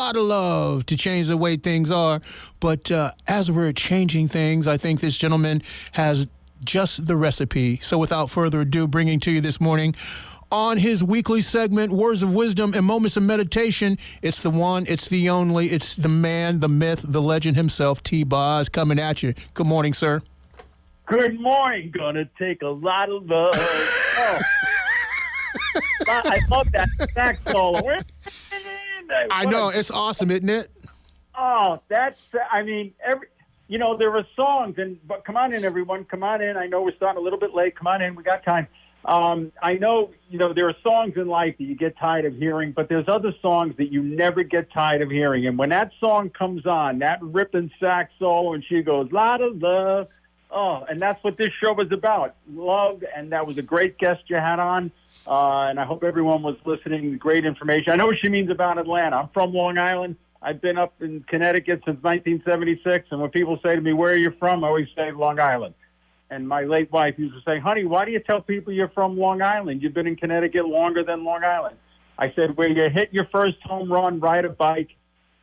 lot of love to change the way things are. But as we're changing things, I think this gentleman has just the recipe. So without further ado, bringing to you this morning on his weekly segment, Words of Wisdom and Moments of Meditation, it's the one, it's the only, it's the man, the myth, the legend himself, T-Boz, coming at you. Good morning, sir. Good morning. Gonna take a lot of love. Oh. I love that sax solo. I know, it's awesome, isn't it? Oh, there are songs, but come on in, everyone. Come on in. I know we're starting a little bit late. Come on in. We got time. I know, there are songs in life that you get tired of hearing, but there's other songs that you never get tired of hearing. And when that song comes on, that ripping sax solo, and she goes, lot of love. Oh, and that's what this show was about, love. And that was a great guest you had on. And I hope everyone was listening. Great information. I know what she means about Atlanta. I'm from Long Island. I've been up in Connecticut since 1976. And when people say to me, where are you from? I always say Long Island. And my late wife used to say, honey, why do you tell people you're from Long Island? You've been in Connecticut longer than Long Island. I said, where you hit your first home run, ride a bike,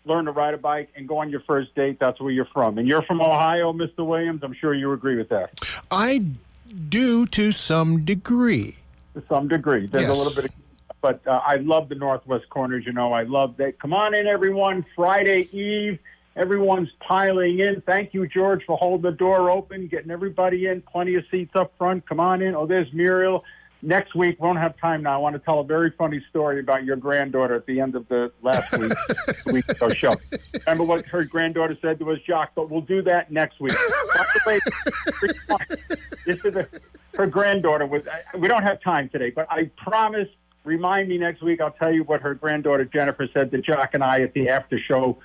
learn to ride a bike, and go on your first date, that's where you're from. And you're from Ohio, Mr. Williams. I'm sure you agree with that. I do to some degree. To some degree. There's a little bit but I love the Northwest Corners, I love that. Come on in, everyone. Friday Eve. Everyone's piling in. Thank you, George, for holding the door open, getting everybody in. Plenty of seats up front. Come on in. Oh, there's Muriel. Next week, we won't have time now. I want to tell a very funny story about your granddaughter at the end of the last week's show. Remember what her granddaughter said to us, Jacques? But we'll do that next week. This is her granddaughter. We don't have time today, but I promise, remind me next week. I'll tell you what her granddaughter Jennifer said to Jacques and I at the after show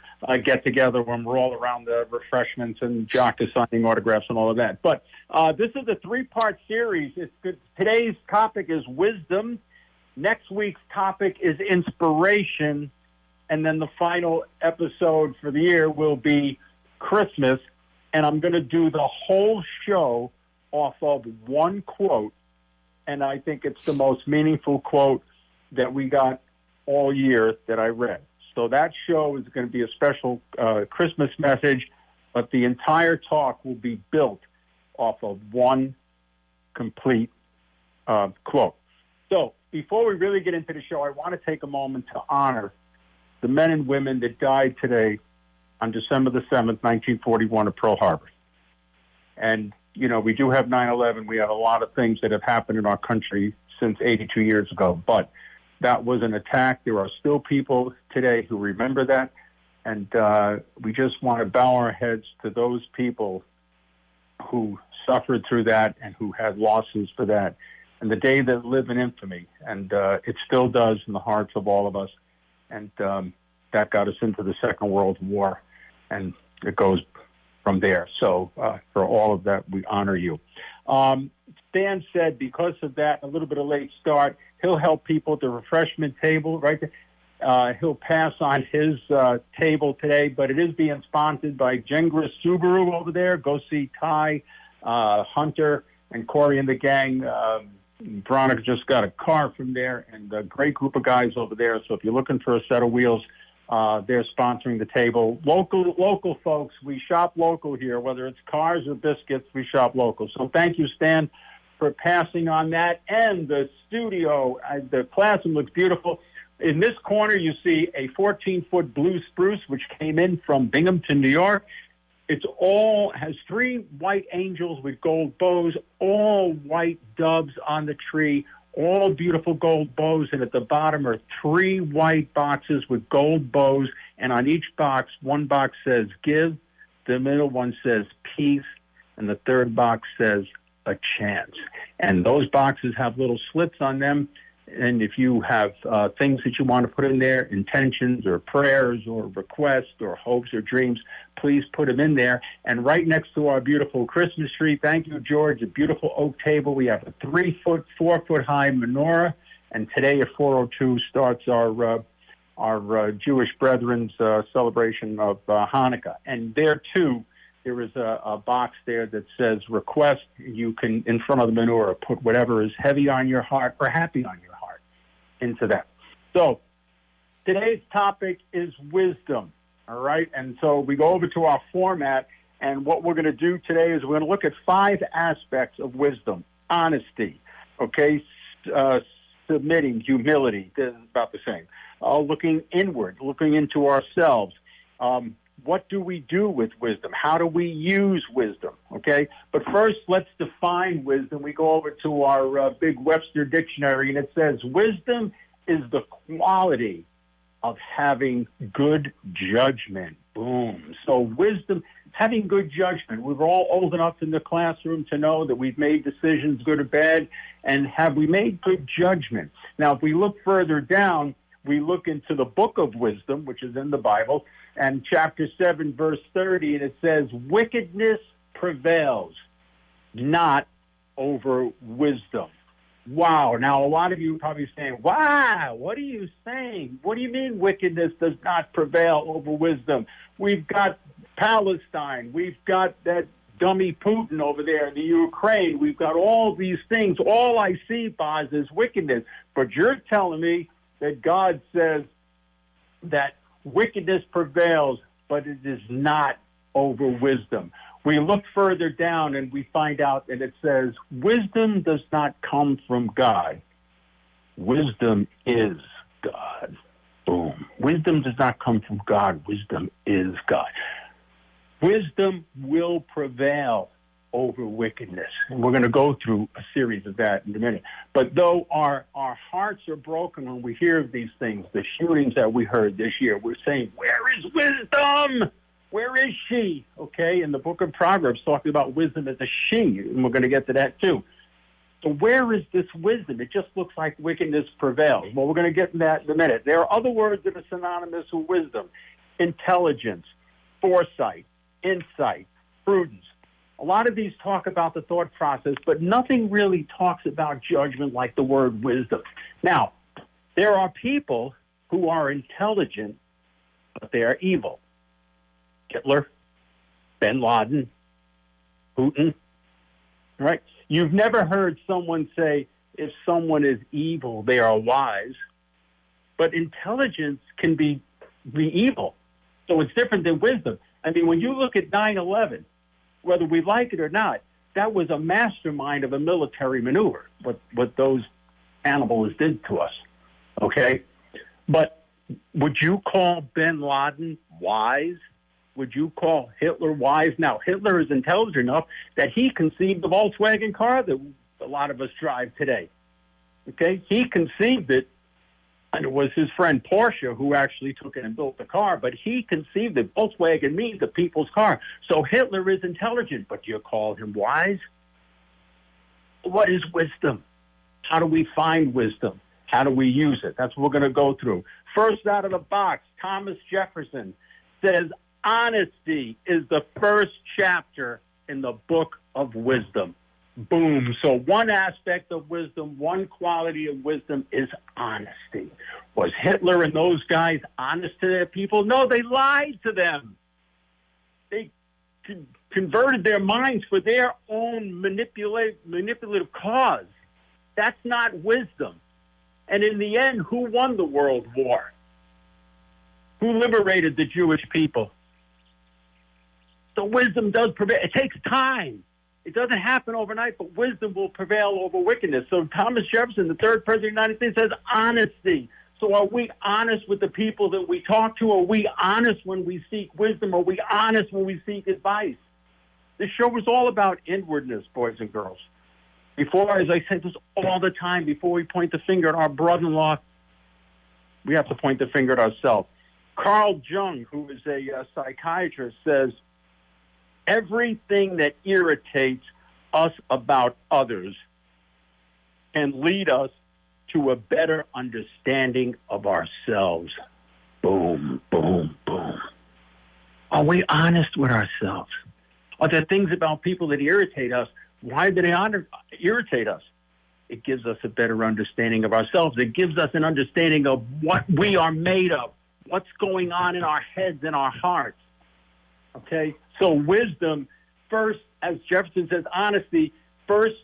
get together when we're all around the refreshments and Jacques is signing autographs and all of that. But this is a 3-part series. It's good. Today's topic is wisdom. Next week's topic is inspiration. And then the final episode for the year will be Christmas. And I'm going to do the whole show off of one quote. And I think it's the most meaningful quote that we got all year that I read. So that show is going to be a special Christmas message, but the entire talk will be built off of one complete quote. So before we really get into the show, I want to take a moment to honor the men and women that died today on December the 7th, 1941 at Pearl Harbor. And, we do have 9/11. We have a lot of things that have happened in our country since 82 years ago, but that was an attack. There are still people today who remember that. And we just want to bow our heads to those people who suffered through that and who had losses for that. And the day that live in infamy, and it still does in the hearts of all of us. And that got us into the Second World War. And it goes from there. So for all of that, we honor you. Stan said because of that, a little bit of late start, he'll help people at the refreshment table right there. He'll pass on his table today, but it is being sponsored by Gengris Subaru over there. Go see Ty, Hunter, and Corey and the gang. Veronica just got a car from there, and a great group of guys over there. So if you're looking for a set of wheels, they're sponsoring the table. Local folks, we shop local here. Whether it's cars or biscuits, we shop local. So thank you, Stan, for passing on that. And the studio, the classroom looks beautiful. In this corner, you see a 14-foot blue spruce, which came in from Binghamton, New York. Has 3 white angels with gold bows, all white doves on the tree, all beautiful gold bows. And at the bottom are 3 white boxes with gold bows. And on each box, one box says give, the middle one says peace, and the third box says a chance. And those boxes have little slits on them. And if you have things that you want to put in there, intentions or prayers or requests or hopes or dreams, please put them in there. And right next to our beautiful Christmas tree, thank you, George, a beautiful oak table. We have a 3-foot, 4-foot-high menorah. And today at 4:02 starts our Jewish brethren's celebration of Hanukkah. And there, too, there is a box there that says request. You can, in front of the menorah, put whatever is heavy on your heart or happy on your heart into that. So Today's topic is wisdom, all right? And so we go over to our format, and what we're going to do today is we're going to look at 5 aspects of wisdom. Honesty, okay? Submitting, humility, this is about the same. Looking inward, looking into ourselves. What do we do with wisdom? How do we use wisdom, okay? But first, let's define wisdom. We go over to our big Webster dictionary, and it says, wisdom is the quality of having good judgment. Boom. So wisdom, having good judgment. We're all old enough in the classroom to know that we've made decisions, good or bad, and have we made good judgment? Now, if we look further down, we look into the book of wisdom, which is in the Bible, and chapter 7, verse 30, and it says, wickedness prevails not over wisdom. Wow. Now, a lot of you are probably saying, wow, what are you saying? What do you mean wickedness does not prevail over wisdom? We've got Palestine. We've got that dummy Putin over there in the Ukraine. We've got all these things. All I see, Boz, is wickedness. But you're telling me that God says that wickedness prevails, but it is not over wisdom. We look further down and we find out that it says, wisdom does not come from God. Wisdom is God. Boom. Wisdom does not come from God. Wisdom is God. Wisdom will prevail over wickedness. And we're going to go through a series of that in a minute. But though our hearts are broken when we hear of these things, the shootings that we heard this year, we're saying, where is wisdom? Where is she? Okay, in the book of Proverbs, talking about wisdom as a she, and we're going to get to that too. So where is this wisdom? It just looks like wickedness prevails. Well, we're going to get to that in a minute. There are other words that are synonymous with wisdom: intelligence, foresight, insight, prudence. A lot of these talk about the thought process, but nothing really talks about judgment like the word wisdom. Now, there are people who are intelligent, but they are evil. Hitler, bin Laden, Putin, right? You've never heard someone say, if someone is evil, they are wise. But intelligence can be evil. So it's different than wisdom. I mean, when you look at 9/11, whether we like it or not, that was a mastermind of a military maneuver, what those animals did to us, okay? But would you call bin Laden wise? Would you call Hitler wise? Now, Hitler is intelligent enough that he conceived the Volkswagen car that a lot of us drive today. Okay? He conceived it, and it was his friend Porsche who actually took it and built the car, but he conceived it. Volkswagen means the people's car. So Hitler is intelligent, but you call him wise? What is wisdom? How do we find wisdom? How do we use it? That's what we're going to go through. First out of the box, Thomas Jefferson says, honesty is the first chapter in the book of wisdom. Boom. So one aspect of wisdom, one quality of wisdom is honesty. Was Hitler and those guys honest to their people? No, they lied to them. They converted their minds for their own manipulative cause. That's not wisdom. And in the end, who won the World War? Who liberated the Jewish people? So wisdom does prevail. It takes time. It doesn't happen overnight, but wisdom will prevail over wickedness. So Thomas Jefferson, the third president of the United States, says honesty. So are we honest with the people that we talk to? Are we honest when we seek wisdom? Are we honest when we seek advice? This show is all about inwardness, boys and girls. Before, as I say this all the time, before we point the finger at our brother-in-law, we have to point the finger at ourselves. Carl Jung, who is a psychiatrist, says, everything that irritates us about others can lead us to a better understanding of ourselves. Boom, boom, boom. Are we honest with ourselves? Are there things about people that irritate us? Why do they irritate us? It gives us a better understanding of ourselves. It gives us an understanding of what we are made of, what's going on in our heads and our hearts. Okay? So wisdom, first, as Jefferson says, honesty, first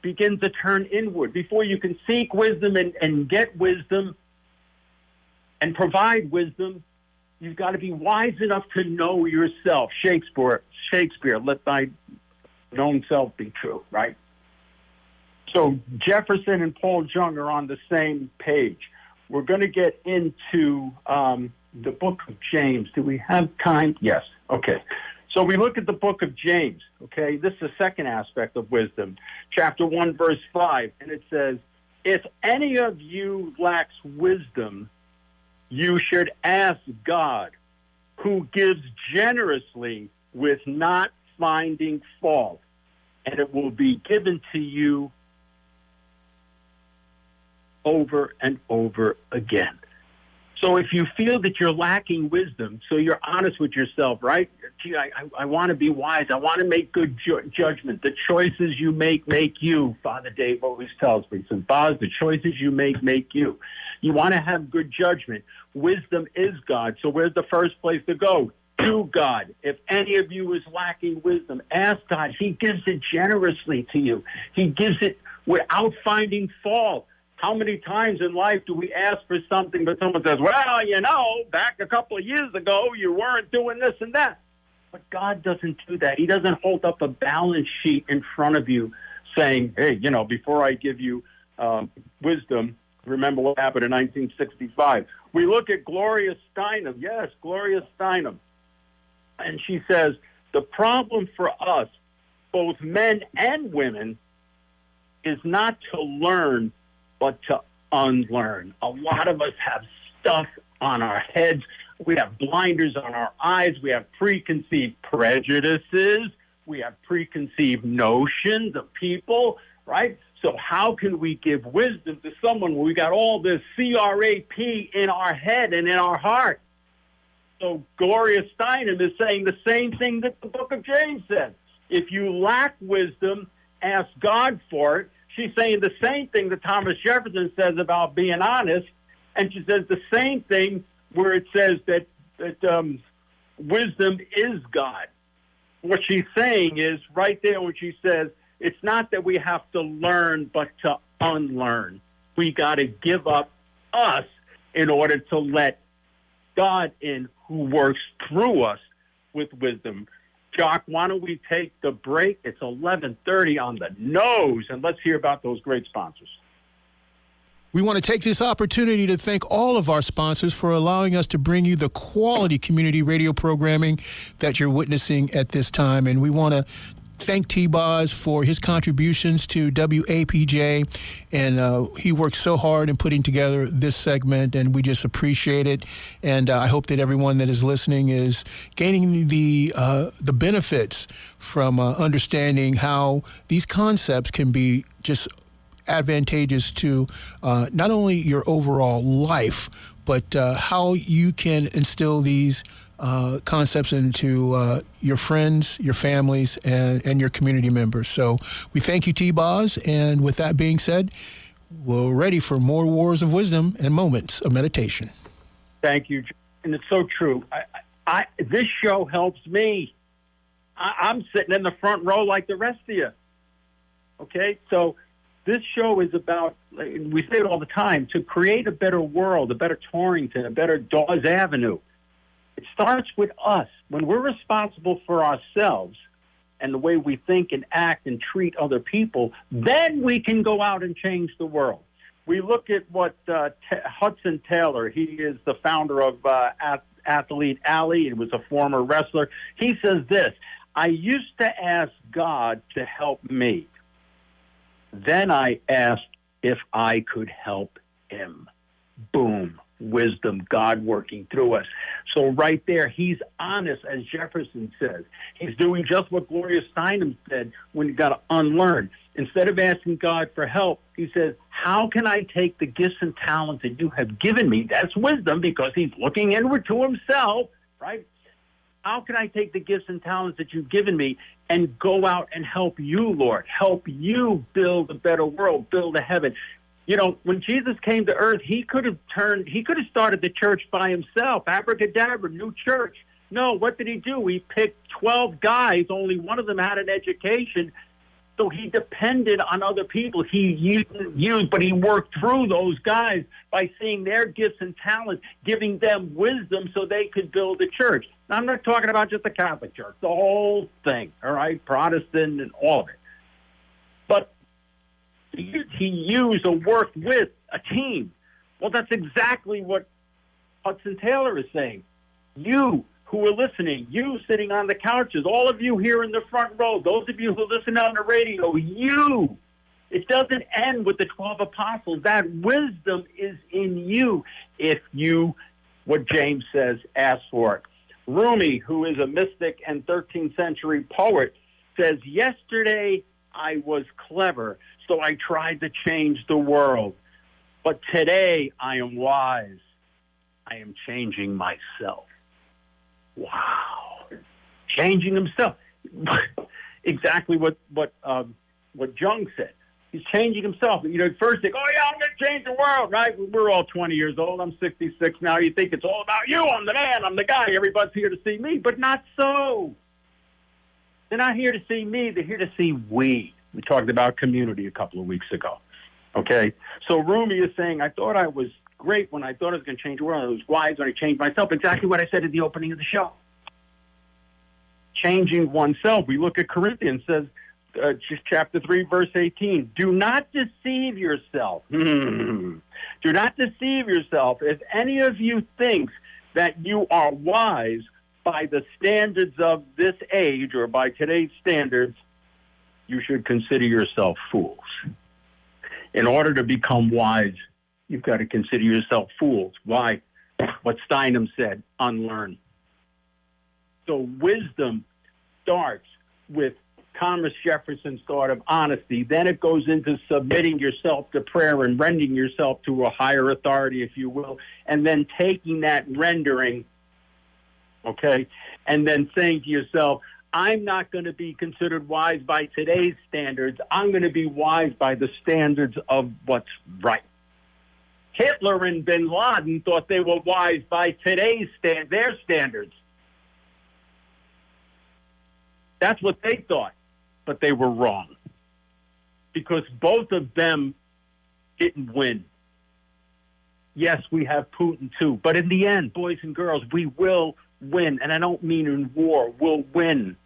begins to turn inward. Before you can seek wisdom and get wisdom, and provide wisdom, you've got to be wise enough to know yourself. Shakespeare, let thy known self be true, right? So Jefferson and Paul Jung are on the same page. We're going to get into the book of James. Do we have time? Yes. Okay. So we look at the book of James, okay? This is the second aspect of wisdom. Chapter 1, verse 5, and it says, if any of you lacks wisdom, you should ask God, who gives generously with not finding fault, and it will be given to you over and over again. So if you feel that you're lacking wisdom, so you're honest with yourself, right? Gee, I want to be wise. I want to make good judgment. The choices you make you, Father Dave always tells me. He says, Boz, the choices you make you. You want to have good judgment. Wisdom is God. So where's the first place to go? To God. If any of you is lacking wisdom, ask God. He gives it generously to you. He gives it without finding fault. How many times in life do we ask for something, but someone says, well, you know, back a couple of years ago, you weren't doing this and that. But God doesn't do that. He doesn't hold up a balance sheet in front of you saying, hey, you know, before I give you wisdom, remember what happened in 1965. We look at Gloria Steinem. Yes, Gloria Steinem. And she says, the problem for us, both men and women, is not to learn, but to unlearn. A lot of us have stuff on our heads. We have blinders on our eyes. We have preconceived prejudices. We have preconceived notions of people, right? So how can we give wisdom to someone when we got all this CRAP in our head and in our heart? So Gloria Steinem is saying the same thing that the book of James says. If you lack wisdom, ask God for it. She's saying the same thing that Thomas Jefferson says about being honest, and she says the same thing where it says that wisdom is God. What she's saying is right there when she says it's not that we have to learn, but to unlearn. We got to give up us in order to let God in, who works through us with wisdom. Jock, why don't we take the break? It's 11:30 on the nose, and let's hear about those great sponsors. We want to take this opportunity to thank all of our sponsors for allowing us to bring you the quality community radio programming that you're witnessing at this time. And we want to thank T-Boz for his contributions to WAPJ, and he worked so hard in putting together this segment, and we just appreciate it. And I hope that everyone that is listening is gaining the benefits from understanding how these concepts can be just advantageous to not only your overall life, but how you can instill these concepts into your friends, your families, and your community members. So we thank you, T-Boz. And with that being said, we're ready for more Wars of Wisdom and Moments of Meditation. Thank you. And it's so true. This show helps me. I'm sitting in the front row like the rest of you. Okay? So this show is about, we say it all the time, to create a better world, a better Torrington, a better Dawes Avenue. It starts with us. When we're responsible for ourselves and the way we think and act and treat other people, then we can go out and change the world. We look at what Hudson Taylor, he is the founder of Athlete Alley. He was a former wrestler. He says this, I used to ask God to help me. Then I asked if I could help him. Boom. Wisdom, God working through us. So right there, he's honest, as Jefferson says. He's doing just what Gloria Steinem said when you got to unlearn. Instead of asking God for help, he says, how can I take the gifts and talents that you have given me? That's wisdom, because he's looking inward to himself, right? How can I take the gifts and talents that you've given me and go out and help you, Lord? Help you build a better world, build a heaven. You know, when Jesus came to earth, he could have started the church by himself. Abracadabra, new church. No, what did he do? He picked 12 guys. Only one of them had an education. So he depended on other people. He used, but he worked through those guys by seeing their gifts and talents, giving them wisdom so they could build a church. Now, I'm not talking about just the Catholic Church, the whole thing, all right, Protestant and all of it. But he used or worked with a team. Well, that's exactly what Hudson Taylor is saying. You who are listening, you sitting on the couches, all of you here in the front row, those of you who listen on the radio, you. It doesn't end with the 12 apostles. That wisdom is in you if you, what James says, ask for it. Rumi, who is a mystic and 13th century poet, says, yesterday I was clever, so I tried to change the world. But today I am wise. I am changing myself. Wow. Changing himself. Exactly what Jung said. He's changing himself. You know, first think, oh, yeah, I'm going to change the world, right? We're all 20 years old. I'm 66 now. You think it's all about you. I'm the man. I'm the guy. Everybody's here to see me. But not so. They're not here to see me. They're here to see we. We talked about community a couple of weeks ago. Okay? So Rumi is saying, I thought I was great when I thought I was going to change the world. I was wise when I changed myself. Exactly what I said at the opening of the show. Changing oneself. We look at Corinthians, says, just chapter 3, verse 18. Do not deceive yourself. Do not deceive yourself. If any of you thinks that you are wise by the standards of this age or by today's standards, you should consider yourself fools. In order to become wise, you've got to consider yourself fools. Why? What Steinem said, unlearn. So wisdom starts with Thomas Jefferson's thought of honesty. Then it goes into submitting yourself to prayer and rendering yourself to a higher authority, if you will, and then taking that rendering, okay, and then saying to yourself, I'm not going to be considered wise by today's standards. I'm going to be wise by the standards of what's right. Hitler and bin Laden thought they were wise by today's their standards. That's what they thought, but they were wrong because both of them didn't win. Yes, we have Putin too, but in the end, boys and girls, we will win, and I don't mean in war. We'll win.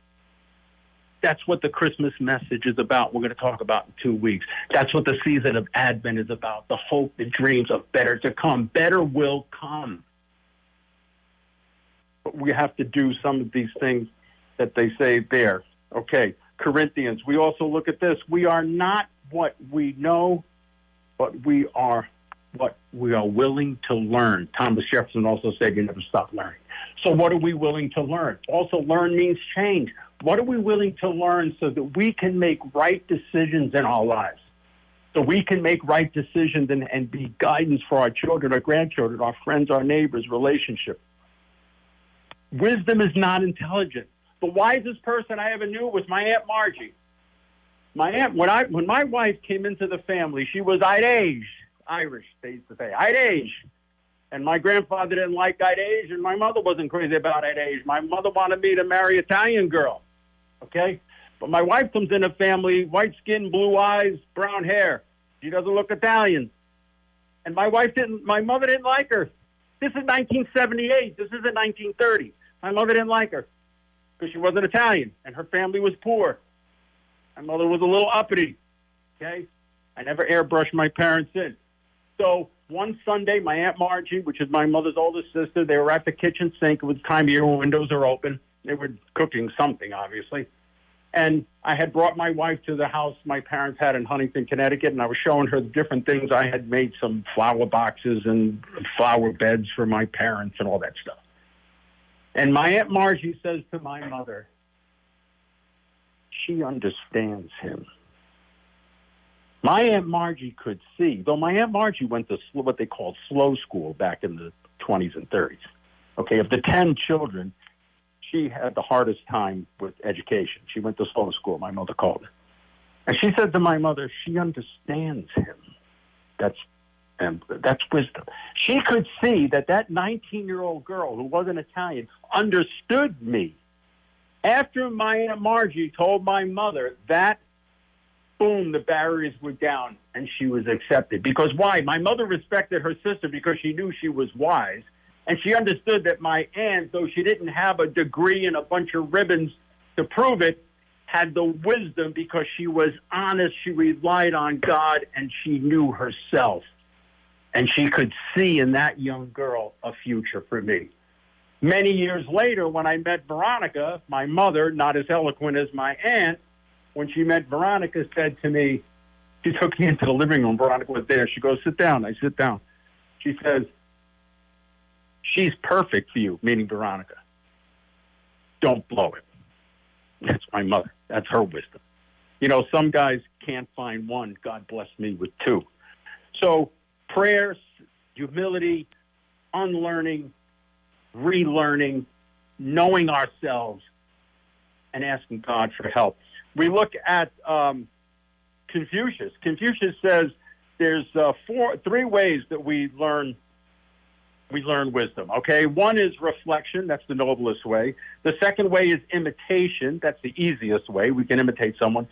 That's what the Christmas message is about. We're going to talk about in 2 weeks. That's what the season of Advent is about, the hope, the dreams of better to come. Better will come. But we have to do some of these things that they say there. Okay, Corinthians, we also look at this. We are not what we know, but we are what we are willing to learn. Thomas Jefferson also said you never stop learning. So what are we willing to learn? Also, learn means change. What are we willing to learn so that we can make right decisions in our lives? So we can make right decisions and be guidance for our children, our grandchildren, our friends, our neighbors, relationship. Wisdom is not intelligence. The wisest person I ever knew was my Aunt Margie. My aunt, when my wife came into the family, she was Irish, they used to say, Irish. And my grandfather didn't like Irish, and my mother wasn't crazy about Irish. My mother wanted me to marry an Italian girl, okay? But my wife comes in a family, white skin, blue eyes, brown hair. She doesn't look Italian. And my mother didn't like her. This is 1978. This isn't 1930. My mother didn't like her because she wasn't Italian, and her family was poor. My mother was a little uppity, okay? I never airbrushed my parents in. So one Sunday, my Aunt Margie, which is my mother's oldest sister, they were at the kitchen sink. It was time of year when windows are open. They were cooking something, obviously. And I had brought my wife to the house my parents had in Huntington, Connecticut, and I was showing her the different things. I had made some flower boxes and flower beds for my parents and all that stuff. And my Aunt Margie says to my mother, she understands him. My Aunt Margie could see, though my Aunt Margie went to what they called slow school back in the 20s and 30s. Okay, of the 10 children, she had the hardest time with education. She went to slow school, my mother called it. And she said to my mother, she understands him. That's wisdom. She could see that 19-year-old girl who wasn't Italian understood me. After my Aunt Margie told my mother that boom, the barriers were down and she was accepted. Because why? My mother respected her sister because she knew she was wise. And she understood that my aunt, though she didn't have a degree and a bunch of ribbons to prove it, had the wisdom because she was honest. She relied on God and she knew herself. And she could see in that young girl a future for me. Many years later, when I met Veronica, my mother, not as eloquent as my aunt, when she met Veronica, said to me, she took me into the living room. Veronica was there. She goes, sit down. I sit down. She says, she's perfect for you, meaning Veronica. Don't blow it. That's my mother. That's her wisdom. You know, some guys can't find one. God bless me with two. So prayers, humility, unlearning, relearning, knowing ourselves, and asking God for help. We look at Confucius. Confucius says there's three ways that we learn wisdom, okay? One is reflection. That's the noblest way. The second way is imitation. That's the easiest way. We can imitate someone.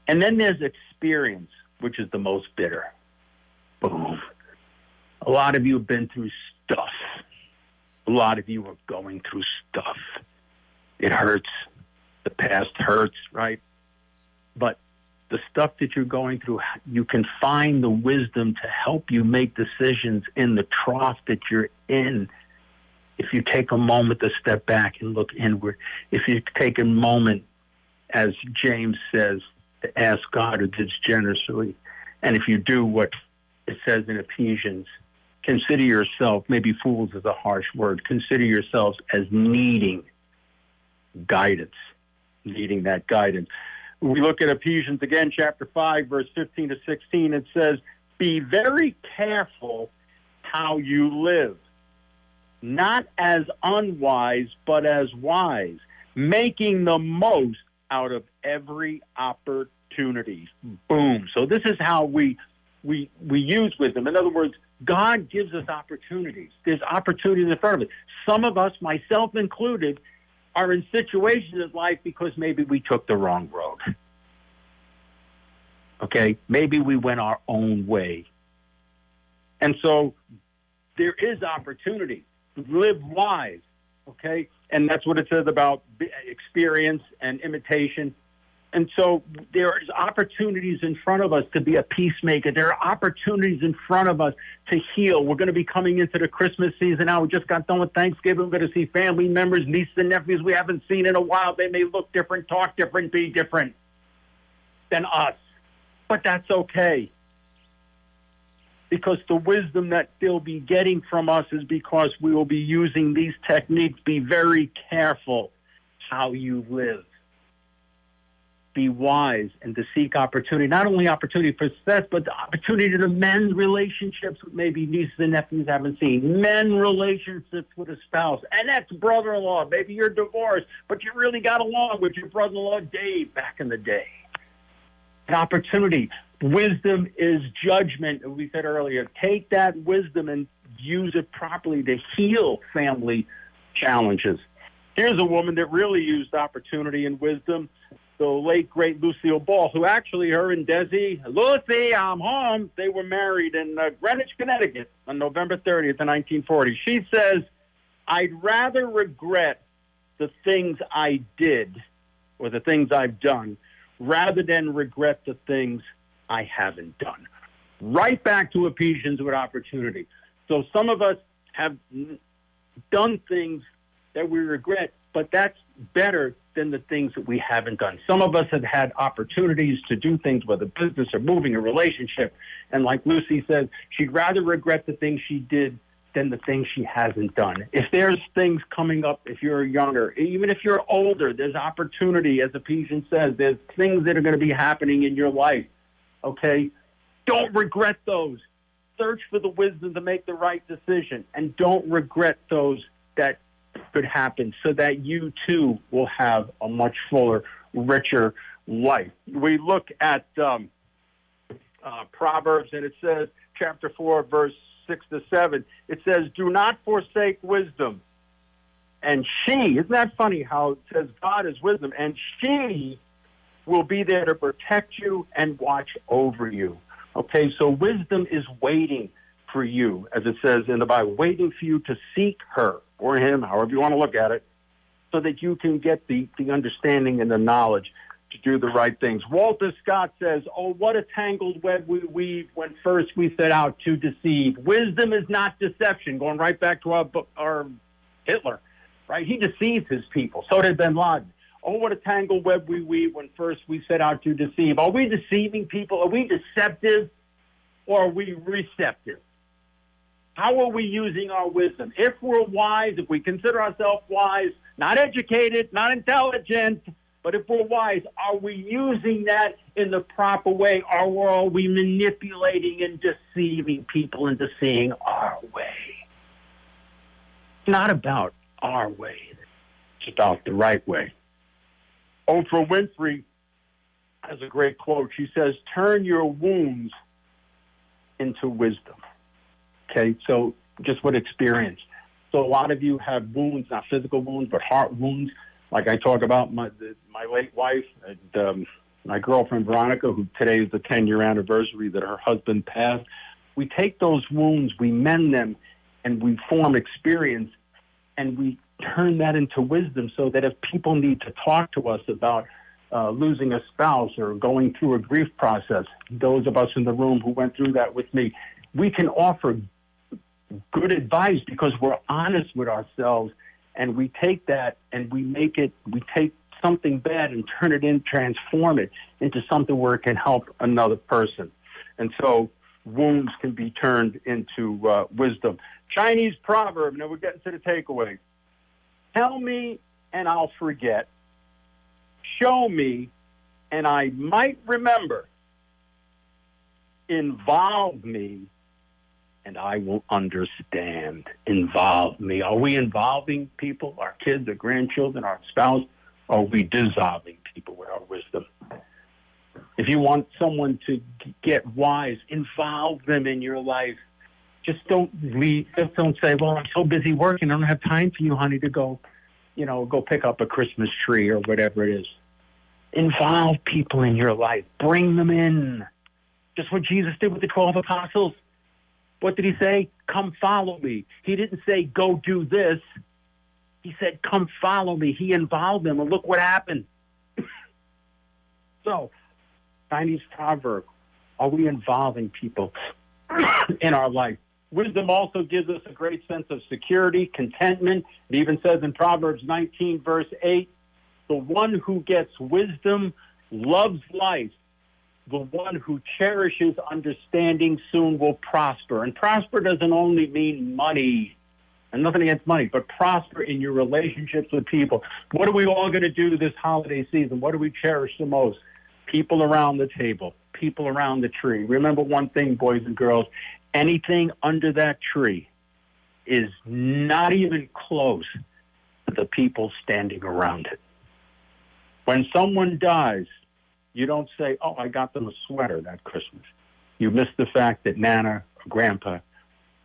And then there's experience, which is the most bitter. Boom. A lot of you have been through stuff. A lot of you are going through stuff. It hurts. The past hurts, right? But the stuff that you're going through, you can find the wisdom to help you make decisions in the trough that you're in. If you take a moment to step back and look inward, if you take a moment, as James says, to ask God who gives generously, and if you do what it says in Ephesians, consider yourself, maybe fools is a harsh word, consider yourselves as needing guidance, needing that guidance. We look at Ephesians again, chapter 5, verse 15 to 16. It says, be very careful how you live, not as unwise, but as wise, making the most out of every opportunity. Boom. So this is how we use wisdom. In other words, God gives us opportunities. There's opportunities in front of us. Some of us, myself included, are in situations in life because maybe we took the wrong road. Okay? Maybe we went our own way. And so there is opportunity. Live wise. Okay? And that's what it says about experience and imitation. And so there are opportunities in front of us to be a peacemaker. There are opportunities in front of us to heal. We're going to be coming into the Christmas season now. We just got done with Thanksgiving. We're going to see family members, nieces and nephews we haven't seen in a while. They may look different, talk different, be different than us. But that's okay. Because the wisdom that they'll be getting from us is because we will be using these techniques. Be very careful how you live. Be wise and to seek opportunity, not only opportunity for success, but the opportunity to mend relationships with maybe nieces and nephews haven't seen, mend relationships with a spouse, and that's brother-in-law. Maybe you're divorced, but you really got along with your brother-in-law Dave back in the day. An opportunity. Wisdom is judgment, as we said earlier. Take that wisdom and use it properly to heal family challenges. Here's a woman that really used opportunity and wisdom. The late, great Lucille Ball, who actually, her and Desi, Lucy, I'm home. They were married in Greenwich, Connecticut on November 30th, 1940. She says, I'd rather regret the things I did or the things I've done rather than regret the things I haven't done. Right back to Ephesians with opportunity. So some of us have done things that we regret, but that's better than the things that we haven't done. Some of us have had opportunities to do things, whether business or moving a relationship. And like Lucy said, she'd rather regret the things she did than the things she hasn't done. If there's things coming up, if you're younger, even if you're older, there's opportunity, as Ephesians says, there's things that are going to be happening in your life. Okay? Don't regret those. Search for the wisdom to make the right decision. And don't regret those that could happen so that you too will have a much fuller, richer life. We look at Proverbs, and it says, chapter 4, verse 6 to 7, it says, do not forsake wisdom. And she, isn't that funny how it says God is wisdom, and she will be there to protect you and watch over you. Okay, so wisdom is waiting for you, as it says in the Bible, waiting for you to seek her or him, however you want to look at it, so that you can get the understanding and the knowledge to do the right things. Walter Scott says, oh, what a tangled web we weave when first we set out to deceive. Wisdom is not deception. Going right back to our Hitler, right? He deceived his people. So did bin Laden. Oh, what a tangled web we weave when first we set out to deceive. Are we deceiving people? Are we deceptive or are we receptive? How are we using our wisdom? If we're wise, if we consider ourselves wise, not educated, not intelligent, but if we're wise, are we using that in the proper way, or are we manipulating and deceiving people into seeing our way? It's not about our way. It's about the right way. Oprah Winfrey has a great quote. She says, turn your wounds into wisdom. Okay, so just what experience. So a lot of you have wounds, not physical wounds, but heart wounds. Like I talk about my late wife and my girlfriend Veronica, who today is the 10-year anniversary that her husband passed. We take those wounds, we mend them, and we form experience, and we turn that into wisdom so that if people need to talk to us about losing a spouse or going through a grief process, those of us in the room who went through that with me, we can offer good advice because we're honest with ourselves, and we take that and we take something bad and transform it into something where it can help another person. And so wounds can be turned into wisdom. Chinese proverb, now we're getting to the takeaway. Tell me and I'll forget. Show me and I might remember. Involve me and I will understand. Involve me. Are we involving people, our kids, our grandchildren, our spouse? Or are we dissolving people with our wisdom? If you want someone to get wise, involve them in your life. Just don't leave. Just don't say, well, I'm so busy working. I don't have time for you, honey, to go pick up a Christmas tree or whatever it is. Involve people in your life. Bring them in. Just what Jesus did with the 12 apostles. What did he say? Come follow me. He didn't say, go do this. He said, come follow me. He involved them, and look what happened. So, Chinese proverb, are we involving people in our life? Wisdom also gives us a great sense of security, contentment. It even says in Proverbs 19, verse 8, the one who gets wisdom loves life. The one who cherishes understanding soon will prosper. And prosper doesn't only mean money, and nothing against money, but prosper in your relationships with people. What are we all going to do this holiday season? What do we cherish the most? People around the table, people around the tree. Remember one thing, boys and girls, anything under that tree is not even close to the people standing around it. When someone dies, you don't say, oh, I got them a sweater that Christmas. You miss the fact that Nana or Grandpa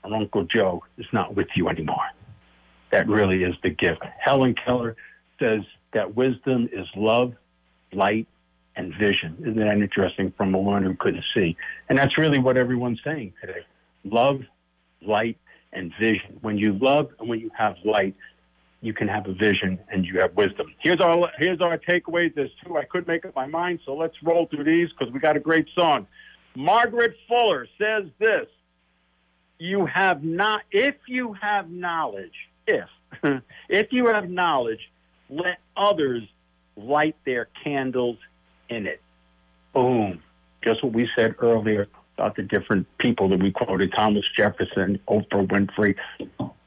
or Uncle Joe is not with you anymore. That really is the gift. Helen Keller says that wisdom is love, light, and vision. Isn't that interesting from a woman who couldn't see? And that's really what everyone's saying today. Love, light, and vision. When you love and when you have light, you can have a vision and you have wisdom. Here's our takeaways. There's two. I couldn't make up my mind, so let's roll through these because we got a great song. Margaret Fuller says this: if you have knowledge, let others light their candles in it. Boom. Just what we said earlier about the different people that we quoted, Thomas Jefferson, Oprah Winfrey,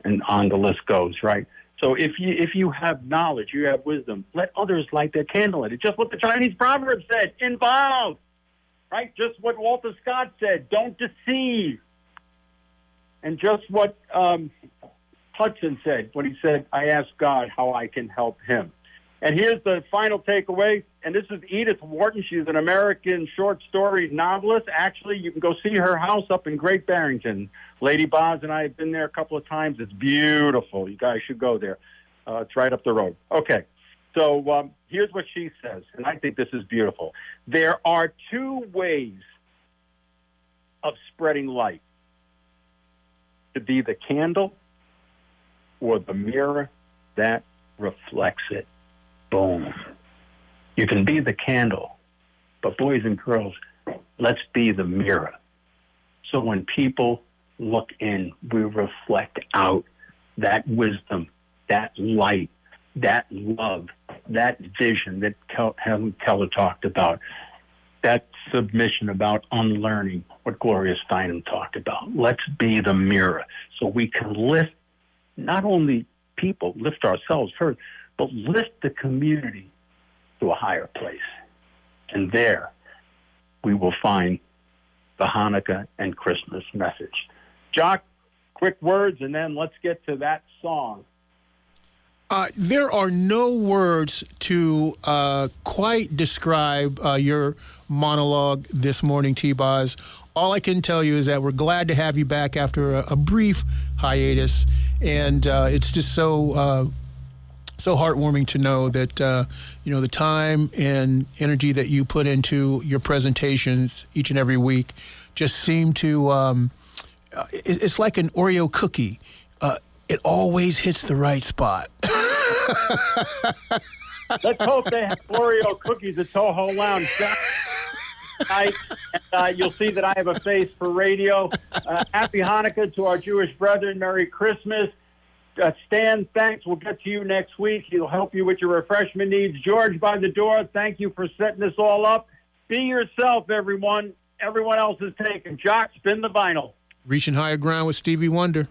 and on the list goes, right? So if you have knowledge, you have wisdom, let others light their candle in it. Just what the Chinese proverb said, involve, right? Just what Walter Scott said, don't deceive. And just what Hudson said when he said, I asked God how I can help him. And here's the final takeaway, and this is Edith Wharton. She's an American short story novelist. Actually, you can go see her house up in Great Barrington. Lady Boz and I have been there a couple of times. It's beautiful. You guys should go there. It's right up the road. Okay. So here's what she says, and I think this is beautiful. There are two ways of spreading light: to be the candle or the mirror that reflects it. Boom. You can be the candle, but boys and girls, let's be the mirror. So when people look in, we reflect out that wisdom, that light, that love, that vision that Helen Keller talked about, that submission about unlearning, what Gloria Steinem talked about. Let's be the mirror so we can lift not only people, lift ourselves first, but lift the community to a higher place. And there we will find the Hanukkah and Christmas message. Jock, quick words, and then let's get to that song. There are no words to quite describe your monologue this morning, T-Boz. All I can tell you is that we're glad to have you back after a brief hiatus, and it's just so heartwarming to know that the time and energy that you put into your presentations each and every week just seem to it's like an Oreo cookie. It always hits the right spot. Let's hope they have Oreo cookies at Toho Lounge tonight. And you'll see that I have a face for radio. Happy Hanukkah to our Jewish brethren. Merry Christmas. Stan, thanks. We'll get to you next week. He'll help you with your refreshment needs. George by the door, thank you for setting this all up. Be yourself, everyone. Everyone else is taken. Jock, spin the vinyl. Reaching higher ground with Stevie Wonder.